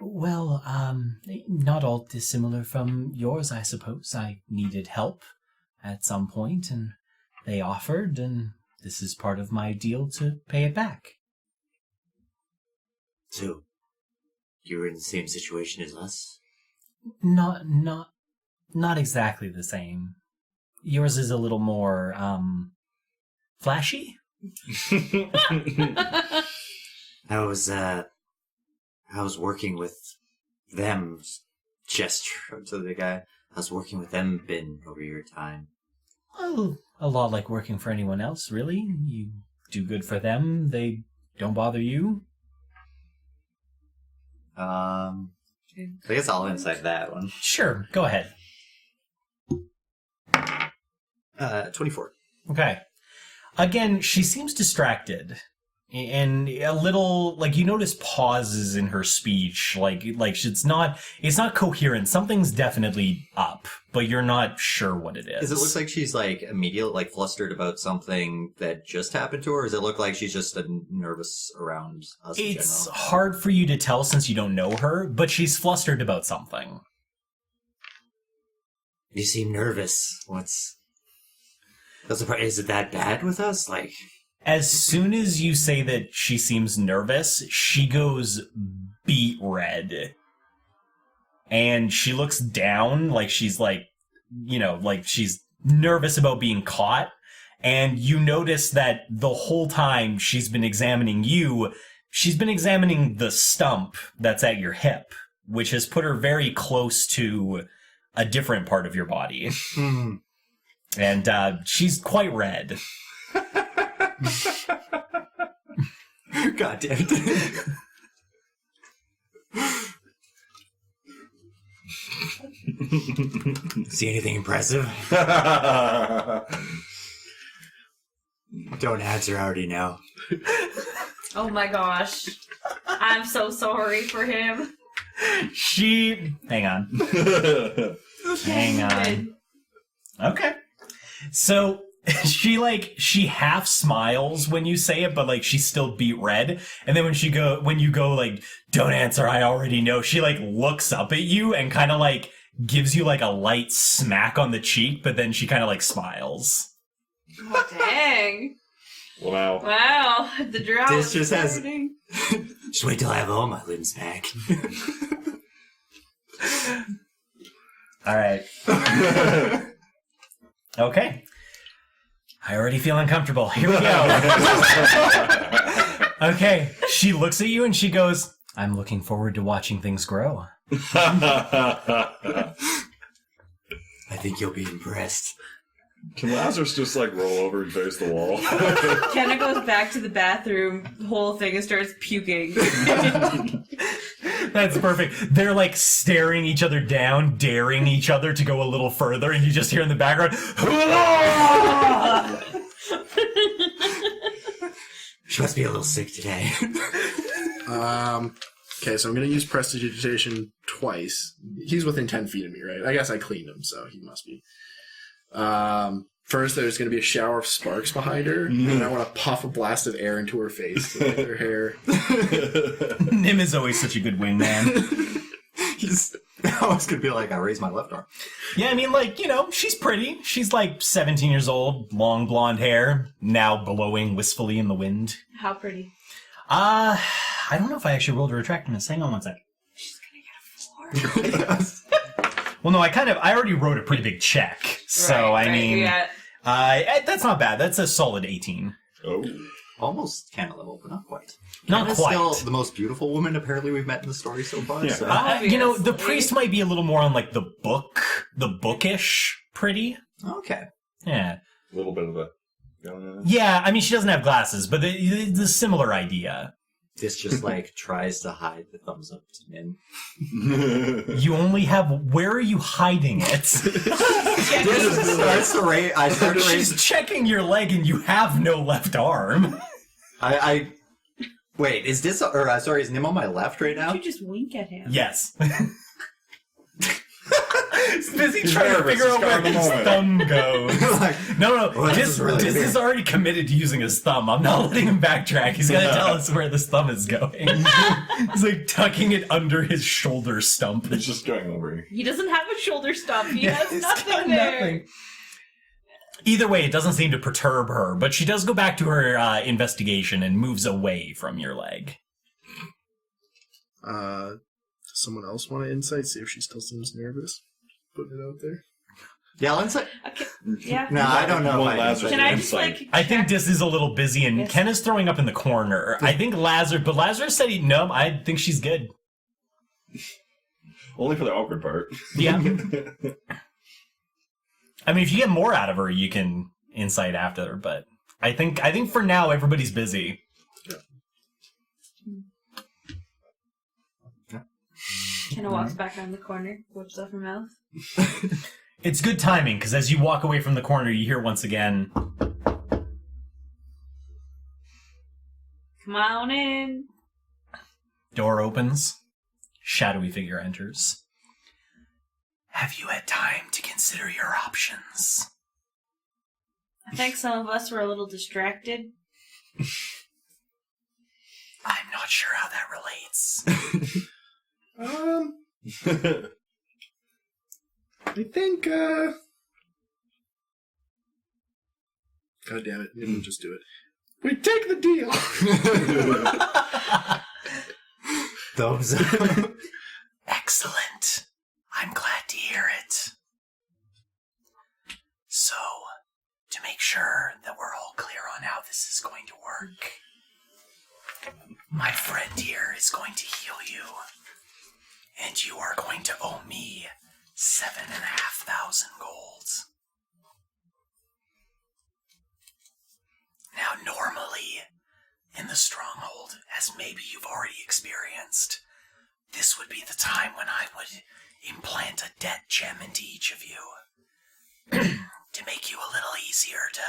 Well, not all dissimilar from yours, I suppose. I needed help at some point, and they offered, and this is part of my deal to pay it back. So, you were in the same situation as us? Not exactly the same. Yours is a little more, flashy? I was working with them, gesture to the guy. How's working with them been over your time? Well, a lot like working for anyone else, really. You do good for them, they don't bother you. I guess I'll insight that one. Sure, go ahead. 24. Okay. Again, she seems distracted. And a little, like, you notice pauses in her speech, like it's not coherent. Something's definitely up, but you're not sure what it is. Does it look like she's, like, immediately, like, flustered about something that just happened to her, or does it look like she's just nervous around us in It's general? hard for you to tell since you don't know her, but she's flustered about something. You seem nervous. Is it that bad with us? Like... As soon as you say that she seems nervous, she goes beet red. And she looks down like she's she's nervous about being caught. And you notice that the whole time she's been examining you, she's been examining the stump that's at your hip, which has put her very close to a different part of your body. And she's quite red. God damn it. See anything impressive? Don't answer, I already know. Oh my gosh. I'm so sorry for him. Hang on. Hang on. Okay. So, she half smiles when you say it, but like she's still beat red. And then when you go like, don't answer, I already know, she like looks up at you and kind of like gives you like a light smack on the cheek, but then she kind of like smiles. Oh, dang. Wow. Wow. The drought This is just has- starting. Just wait till I have all my limbs back. All right. Okay. I already feel uncomfortable. Here we go. Okay. She looks at you and she goes, I'm looking forward to watching things grow. I think you'll be impressed. Can Lazarus just like roll over and face the wall? Kenna goes back to the bathroom, the whole thing, and starts puking. That's perfect. They're like staring each other down, daring each other to go a little further, and you just hear in the background, She must be a little sick today. Okay, so I'm going to use Prestidigitation twice. He's within 10 feet of me, right? I guess I cleaned him, so he must be. First, there's going to be a shower of sparks behind her, and I want to puff a blast of air into her face to light her hair. Nim is always such a good wingman. I was going to be like, I raised my left arm. Yeah, I mean, like, she's pretty. She's like 17 years old, long blonde hair, now blowing wistfully in the wind. How pretty. I don't know if I actually rolled a attractiveness. Hang on one second. She's gonna get a 4. Well, no, I already wrote a pretty big check. So, Right, I mean, yeah. that's not bad. That's a solid 18. Oh. Almost Kenna level, but not quite. Not Kenna's quite. still the most beautiful woman apparently we've met in the story so far. Yeah. So. The Obviously. priest might be a little more on like the bookish pretty. Okay. Yeah. A little bit of a going on. Yeah, I mean, she doesn't have glasses, but the similar idea. This just like tries to hide the thumbs up to Min. You only have, where are you hiding it? Starts to raise. I start to raise. She's checking your leg and you have no left arm. I wait. Is this or sorry? Is Nim on my left right now? You just wink at him. Yes. He's busy He's trying to nervous. figure He's out where got the his moment. thumb goes. Like, No, Well, this Dis is really Dis weird. is already committed to using his thumb. I'm not letting him backtrack. He's gonna tell us where this thumb is going. He's like tucking it under his shoulder stump. It's just going over. He doesn't have a shoulder stump. He has He's nothing got there. nothing. Either way, it doesn't seem to perturb her, but she does go back to her investigation and moves away from your leg. Does someone else want to insight, see if she still seems nervous? Putting it out there. yeah, let's say. Okay. Yeah. No, I don't know. Well, If I Lazarus- Can I just Insight. like? I think check- Dis is a little busy, and Yes. Ken is throwing up in the corner. I think Lazarus said no, I think she's good. Only for the awkward part. Yeah. I mean, if you get more out of her, you can insight after, but I think for now everybody's busy. Kenna walks back around the corner, whips up her mouth. It's good timing, because as you walk away from the corner, you hear once again, Come on in. door opens, shadowy figure enters. Have you had time to consider your options? I think some of us were a little distracted. I'm not sure how that relates. I think, God damn it, didn't just do it. We take the deal! Thumbs up. Excellent. I'm glad to hear it. So, to make sure that we're all clear on how this is going to work, my friend here is going to heal you, and you are going to owe me 7,500 gold. Now, normally, in the Stronghold, as maybe you've already experienced, this would be the time when I would implant a debt gem into each of you to make you a little easier to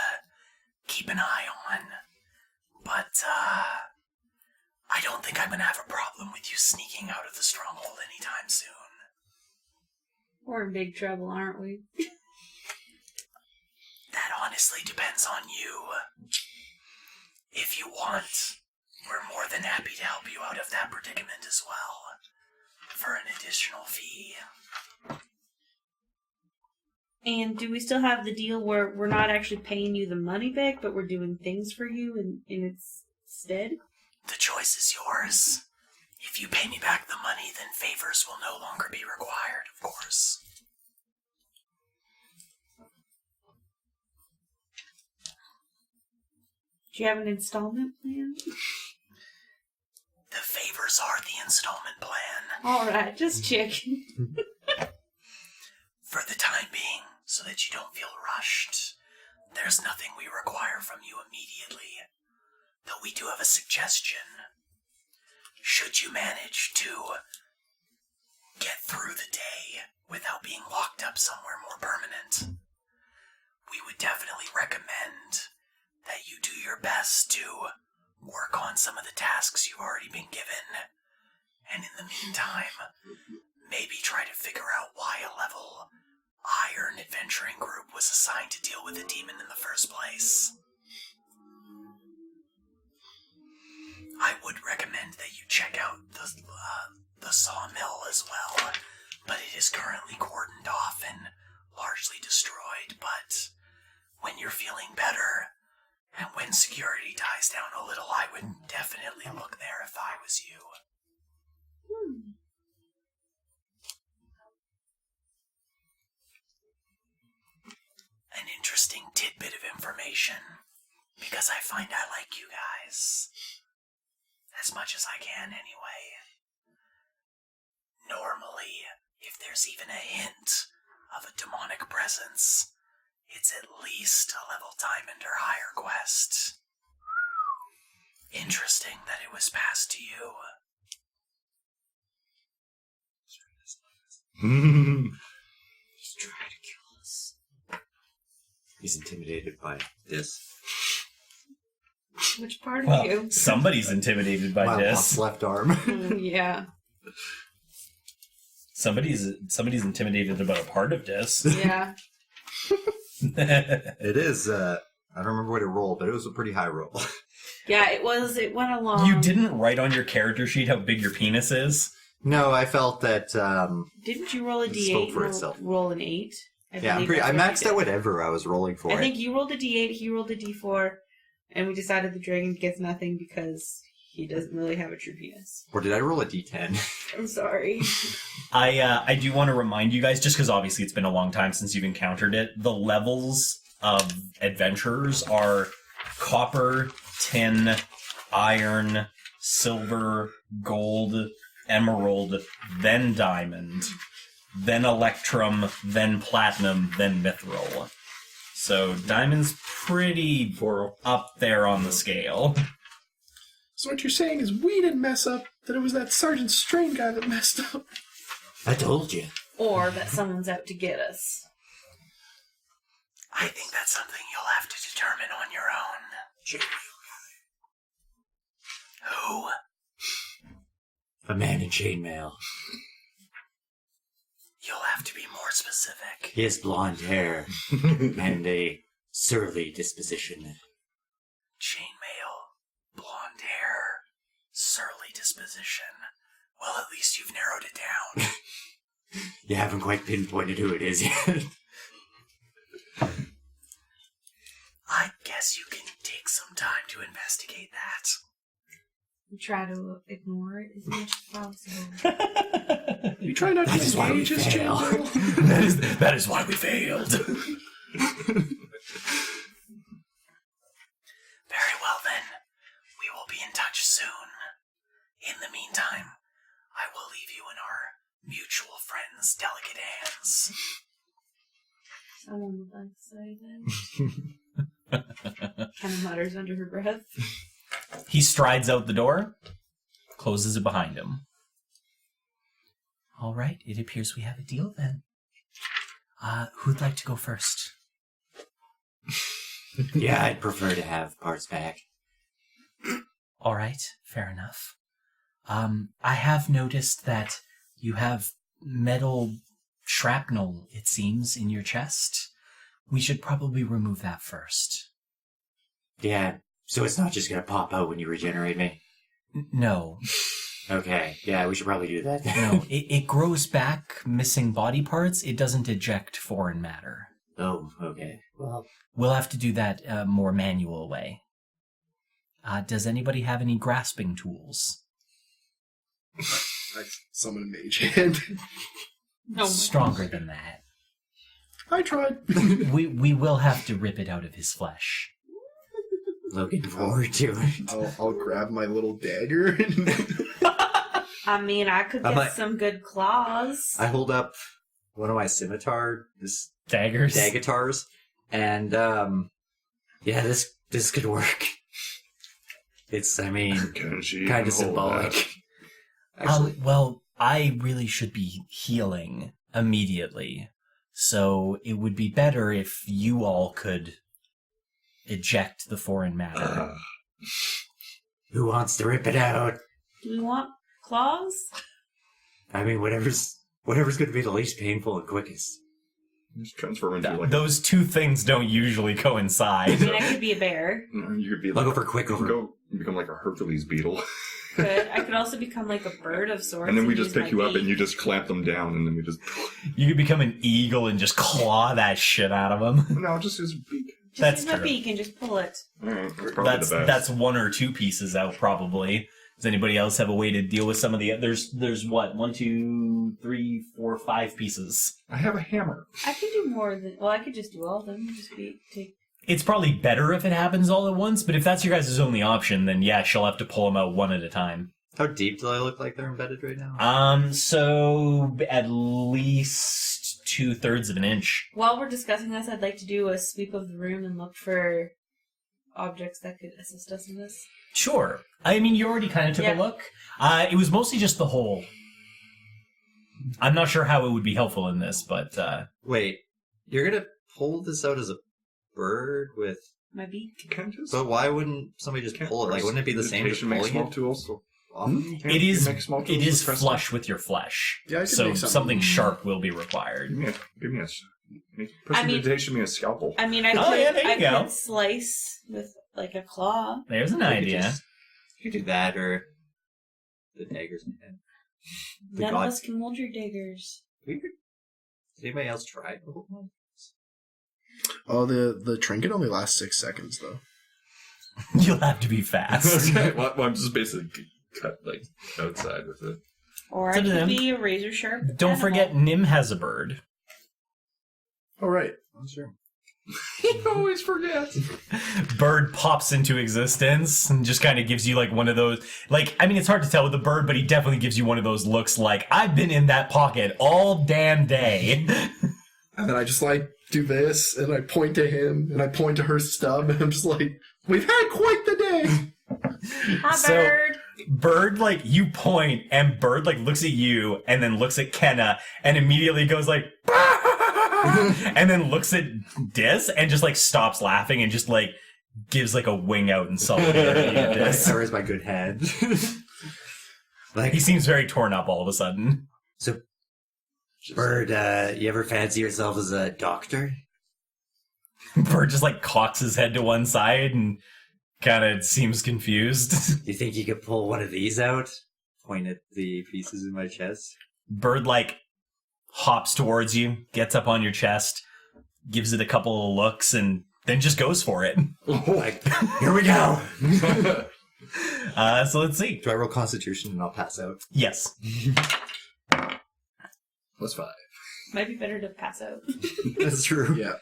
keep an eye on. But, I don't think I'm gonna have a problem with you sneaking out of the Stronghold anytime soon. We're in big trouble, aren't we? That honestly honestly depends on you. If you want, we're more than happy to help you out of that predicament as well, for an additional fee. And do we still have the deal where we're not actually paying you the money back, but we're doing things for you in its stead? The choice is yours. If you pay me back the money, then favors will no longer be required, of course. Do you have an installment plan? The favors are the installment plan. Alright, just checking. For the time being, so that you don't feel rushed, there's nothing we require from you immediately. Though we do have a suggestion. Should you manage to get through the day without being locked up somewhere more permanent, we would definitely recommend that you do your best to work on some of the tasks you've already been given. And in the meantime, maybe try to figure out why a level Iron adventuring group was assigned to deal with a demon in the first place. I would recommend that you check out the sawmill as well, but it is currently cordoned off and largely destroyed. But when you're feeling better, and when security dies down a little, I would definitely look there if I was you. An interesting tidbit of information, because I find I like you guys. As much as I can, anyway. Normally, if there's even a hint of a demonic presence, it's at least a level diamond or higher quest. Interesting that it was passed to you. He's trying to kill us. He's intimidated by this. Which part of you? Well, somebody's intimidated by My this. left arm. Yeah. Somebody's intimidated about a part of this. Yeah. It is, I don't remember what it rolled, but it was a pretty high roll. Yeah, it was. It went along. You didn't write on your character sheet how big your penis is? No, I felt that, Didn't you roll a It D8 spoke for and itself. roll an 8? yeah, I maxed out whatever I was rolling for. I think you rolled a D8, he rolled a D4, and we decided the dragon gets nothing because he doesn't really have a true penis. Or did I roll a D10? I'm sorry. I do want to remind you guys, just because obviously it's been a long time since you've encountered it, the levels of adventurers are copper, tin, iron, silver, gold, emerald, then diamond, then electrum, then platinum, then mithril. So diamond's pretty up there on the scale. So what you're saying is we didn't mess up, that it was that Sergeant Strain guy that messed up. I told you. Or that someone's out to get us. I think that's something you'll have to determine on your own. Who? A man in chainmail. You'll have to be more specific. He has blonde hair and a surly disposition. Chainmail, blonde hair, surly disposition. Well, at least you've narrowed it down. You haven't quite pinpointed who it is yet. I guess you can take some time to investigate that. We try to ignore it as much as possible. You try not to That is why we engage his fail. chainmail. that is why we failed. Very well then. We will be in touch soon. In the meantime, I will leave you in our mutual friends' delicate hands. Someone would like to say that. Kind of mutters under her breath. He strides out the door, closes it behind him. All right, it appears we have a deal then. Who'd like to go first? Yeah, I'd prefer to have parts back. All right, fair enough. I have noticed that you have metal shrapnel, it seems, in your chest. We should probably remove that first. Yeah, so it's not just gonna pop out when you regenerate me? No. Okay, yeah, we should probably do that. No, it grows back missing body parts. It doesn't eject foreign matter. Oh, okay. Well, We'll have to do that more manual way. Does anybody have any grasping tools? I summon a mage hand. No. Stronger than that. I tried. We will have to rip it out of his flesh. looking forward to it. I'll grab my little dagger. I mean, I could I'm get like- some good claws. I hold up one of my Daggers? daguitars, and yeah, this could work. It's, I mean, Kenji, kind of hold symbolic. that. Actually, Well, I really should be healing immediately. So it would be better if you all could eject the foreign matter. who wants to rip it out? Do we want claws? I mean, whatever's going to be the least painful and quickest. Just transform into like Those two things don't usually I coincide. mean, I could be a bear. you could be I'll like go for quick over. go become like a Hercules beetle, Could I could also become like a bird of sorts. and then we just use pick my you up beak. and you just clamp them down, and then we just You could become an eagle and just claw that shit out of them. no, just his beak. Just That's use my true. beak and just pull it. Alright, that's probably That's the best. that's one or two pieces out probably. Does anybody else have a way to deal with some of the there's what 1, 2, 3, 4, 5 pieces? I have a hammer. I could do more than. Well, I could just do all of them. Just take. It's probably better if it happens all at once, but if that's your guys' only option, then yeah, she'll have to pull them out one at a time. How deep do I look like they're embedded right now? So at least 2/3 of an inch. While we're discussing this, I'd like to do a sweep of the room and look for objects that could assist us in this. Sure. I mean, you already kind of took Yeah. a look. It was mostly just the hole. I'm not sure how it would be helpful in this, but Wait, you're gonna pull this out as a bird with... My beak. Can't just But why wouldn't somebody just pull it? Like, wouldn't it be the same as make pulling small it? tools? So off? it is make small it tools is with press flush with your flesh. Yeah, I could so make something sharp will be required. Give me a prestidigitation me a scalpel. I mean, I Oh, could, yeah, there you I go. could slice with like a claw. There's an You could idea. just- You could do that or the daggers. The None god- of us can hold your daggers. Weird. Has anybody else tried the whole one? Oh, the trinket only lasts 6 seconds, though. You'll have to be fast. Well, I'm just basically cut like outside with it. Or It's I up to could them. be a razor sharp. Don't animal. forget, Nim has a bird. All right. I'm sure. He always forgets. Bird pops into existence and just kind of gives you like one of those, like, I mean, it's hard to tell with the bird, but he definitely gives you one of those looks like, I've been in that pocket all damn day. And then I just like do this, and I point to him, and I point to her stub, and I'm just like, we've had quite the day. Hi, So- bird. Bird, like, you point, and Bird, like, looks at you, and then looks at Kenna, and immediately goes like, and then looks at Dis, and just, like, stops laughing, and just, like, gives, like, a wing out in solidarity at Dis. I raise my good hand. Like, He seems very torn up all of a sudden. so, Bird, you ever fancy yourself as a doctor? Bird just, like, cocks his head to one side, and kind of seems confused. You think you could pull one of these out? Point at the pieces in my chest. Bird, like, hops towards you, gets up on your chest, gives it a couple of looks, and then just goes for it. Like, here we go! So let's see. Do I roll Constitution and I'll pass out? Yes. +5. Might be better to pass out. That's true. Yeah.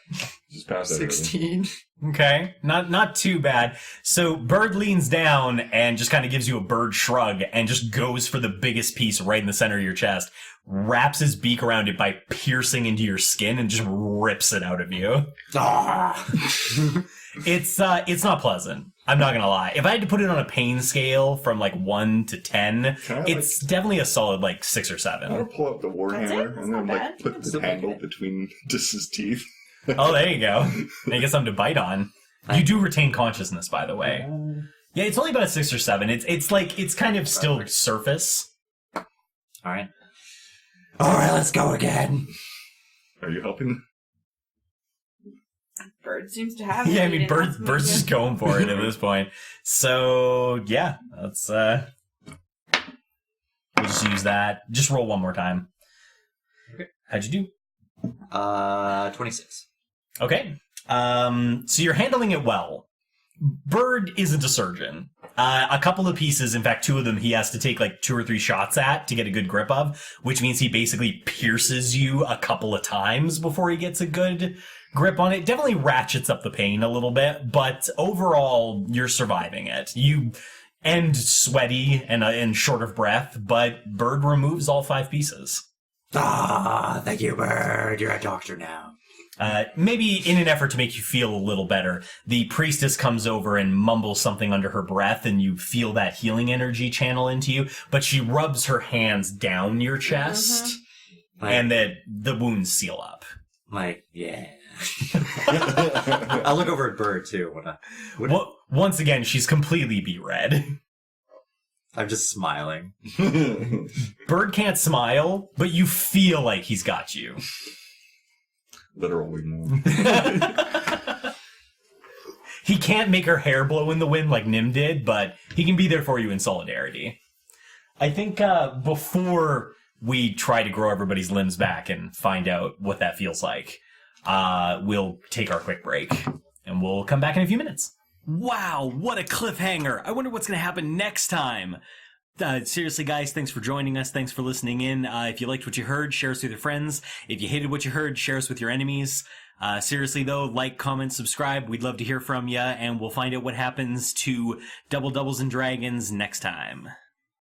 Just pass that. 16. Okay, not too bad. So Bird leans down and just kind of gives you a bird shrug and just goes for the biggest piece right in the center of your chest, wraps his beak around it by piercing into your skin and just rips it out of you. Ah! It's not pleasant. I'm not gonna lie. If I had to put it on a pain scale from like 1 to 10, Can I, it's definitely a solid like 6 or I 7. want to pull out the That's warhammer it? That's and then not like bad. put That's the okay. handle between Dis's teeth. Oh, there you go. Now get something to bite on. You do retain consciousness, by the way. Yeah, it's only about a 6 or 7. It's kind of still surface. Alright. Alright, let's go again! Are you helping? Bird seems to have it. Yeah, I He mean, didn't ask me Bird's to. just going for it at this point. So, yeah, let's, we'll just use that. Just roll one more time. Okay. How'd you do? 26. Okay. So you're handling it well. Bird isn't a surgeon. A couple of pieces, in fact, 2 of them he has to take like 2 or 3 shots at to get a good grip of, which means he basically pierces you a couple of times before he gets a good grip on it. Definitely ratchets up the pain a little bit, but overall, you're surviving it. You end sweaty and short of breath, but Bird removes all 5 pieces. Thank you, Bird. You're a doctor now. Maybe in an effort to make you feel a little better, the priestess comes over and mumbles something under her breath, and you feel that healing energy channel into you, but she rubs her hands down your chest, and the wounds seal up. Like, yeah. I look over at Bird, too. Well, once again, she's completely beet red. I'm just smiling. Bird can't smile, but you feel like he's got you. Literally, no. He can't make her hair blow in the wind like Nim did, but he can be there for you in solidarity. I think before we try to grow everybody's limbs back and find out what that feels like, we'll take our quick break, and we'll come back in a few minutes. Wow, what a cliffhanger! I wonder what's going to happen next time. Seriously, guys, thanks for joining us. Thanks for listening in. If you liked what you heard, share us with your friends. If you hated what you heard, share us with your enemies. Seriously, though, like, comment, subscribe. We'd love to hear from you, and we'll find out what happens to Doubles and Dragons next time.